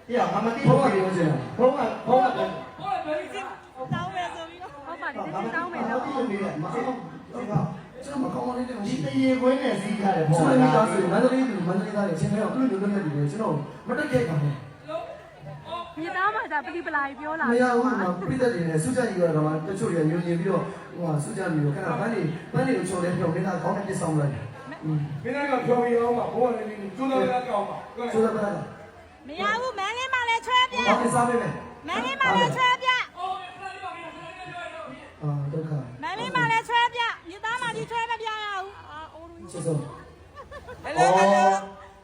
呀，俺们地方的东西，红啊，တောင်းမယ်ဆိုပြီးတော့ဟုတ်ပါလေတောင်းမယ်လို့这么高的这种，你的夜归呢？谁家的？所以你当时蛮多的，现在要对对对对，知道没得开干的。မြေသားမှာဒါပတိပလာကြီးပြောလာမရဘူးမှာပြည့်တဲ့နေနဲ့စုကြကြီးကတော့တချို့ရညင်ပြီးတော့ဟိုစုကြပြီးတော့ခဏပန်းနေကိုချိုလဲပြောနေတာကောင်းတဲ့ပြစ်ဆောင်လိုက်မင်းကဖြောပြီးအောင်ပါဘိုးကလည်းကျိုးတော်ရအောင်ပါဆိုတော့ပါလားမရဘူးမန်းလေးမှလည်းချွဲပြဘာဖြစ်စားပေးမယ်မန်းလေးမှလည်းချွဲပြဒုက္ခမန်းလေးမှလည်းချွဲပြမြေသားမှကြီးချွဲမပြရဘူးအိုးလို့ဆိုဆို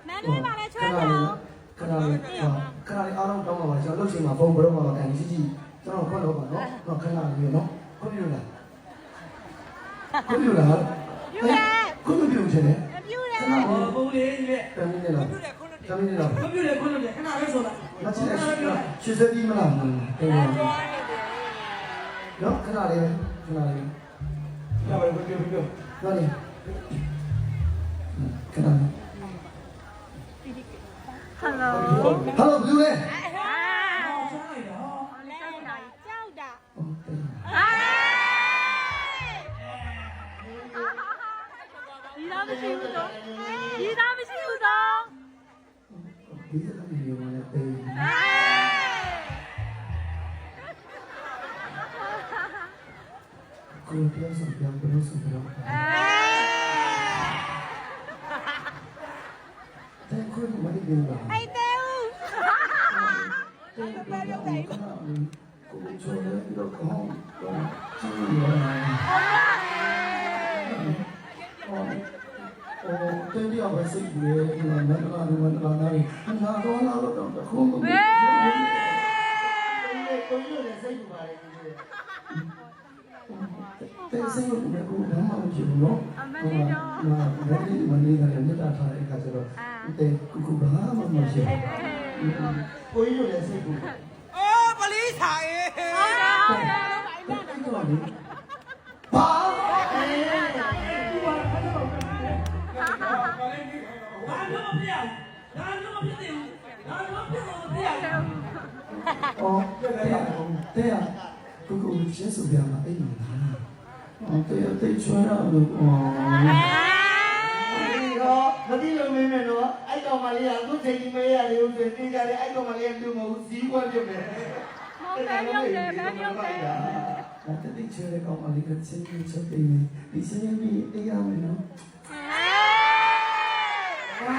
မန်းလေးမှလည်းချွဲပြအောင်ခဏလေးအားလုံးတောင်းပါပါကျွန်တော်လှုပ်ချိန်မှာဖုန်းဘရောမှာကန်ကြီးကြီးကျွန်တော်ခွင့်လို့ပါနော်တော့ခဏလေးပြီနော်ခွင့်ပြုလားခွင့်ပြုလားခွင့်ပြုချင်တယ်ပြုတယ်ဘုံလေးကြီးတမင်းနေလားတမင်းနေလားခွင့်ပြုတယ်ခဏလေးဆိုတာမချစ်ရှစ်စပြီးမလားတင်းနေနော်ခဏလေးရပါတယ်ခွင့်ပြုနော်လေခဏလေးဟယ်လိုဘလူးလေကြောက်တာဒီသားမရှိဘူးတော့ဒီသားမရှိဘူးတော့ဒီကနေ့ရောလည်းတေးကိုယ်ပြောဆိုပြန်ပြောဆိုတော့တဲ့ကိုမလေးပြန်ပါ အိုက်တဲဦး တဲ့ဘာလို့လဲကိုချိုးလို့တော့ကောင်းတော့ကျင်းနေရတဲ့ဒီအဝစိတ်ကြီးရဲ့နာနာနာနာနာတော့လာတော့ခုံးကိုလည်းစိတ်ပါလေတဲ့စိတ်ကိုလည်းကိုဘာမှမဖြစ်ဘူးနော်အမလေးတော့မလေးကလည်းမြတ်တာထားတဲ့အခါကျတော့တဲ့ခုဘာမှမဖြစ်ဘူးကိုကြီးတို့လည်းစိတ်ကိုအိုးပလီဆိုင်ဟုတ်တယ်ဘာဘာလို့မပြော哦，对呀，不过我先手边嘛，哎你拿，哦对呀对穿了哦。မတိလို့မင်းနဲ့တော့အဲ့ကောင်မလေးကအခုချိန်ကြီးမရလေဦးဆိုနေကြတယ်အဲ့ကောင်မလေးကလူမဟုတ်ဇီးကွက်ပြုတ်တယ်ဟုတ်တယ်ပြုတ်တယ်တတိချဲကောင်မလေးကချင်းချင်းချက်ပြီးဒီစင်းပြီးတရားမယ်နော်ဟာ